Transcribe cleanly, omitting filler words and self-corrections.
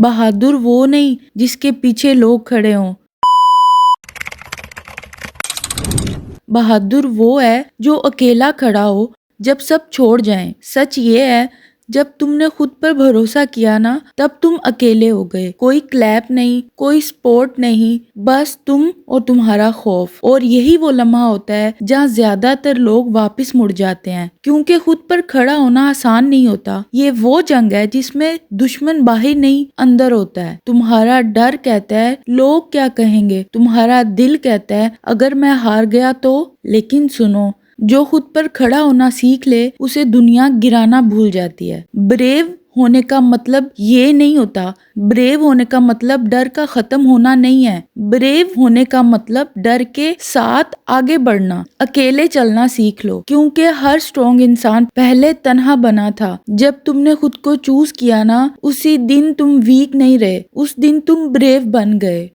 بہادر وہ نہیں جس کے پیچھے لوگ کھڑے ہوں، بہادر وہ ہے جو اکیلا کھڑا ہو جب سب چھوڑ جائیں۔ سچ یہ ہے جب تم نے خود پر بھروسہ کیا نا تب تم اکیلے ہو گئے، کوئی کلیپ نہیں، کوئی سپورٹ نہیں، بس تم اور تمہارا خوف۔ اور یہی وہ لمحہ ہوتا ہے جہاں زیادہ تر لوگ واپس مڑ جاتے ہیں، کیونکہ خود پر کھڑا ہونا آسان نہیں ہوتا۔ یہ وہ جنگ ہے جس میں دشمن باہر نہیں اندر ہوتا ہے۔ تمہارا ڈر کہتا ہے لوگ کیا کہیں گے، تمہارا دل کہتا ہے اگر میں ہار گیا تو۔ لیکن سنو، جو خود پر کھڑا ہونا سیکھ لے اسے دنیا گرانا بھول جاتی ہے۔ بریو ہونے کا مطلب یہ نہیں ہوتا، بریو ہونے کا مطلب ڈر کا ختم ہونا نہیں ہے، بریو ہونے کا مطلب ڈر کے ساتھ آگے بڑھنا۔ اکیلے چلنا سیکھ لو، کیونکہ ہر سٹرونگ انسان پہلے تنہا بنا تھا۔ جب تم نے خود کو چوز کیا نا، اسی دن تم ویک نہیں رہے، اس دن تم بریو بن گئے۔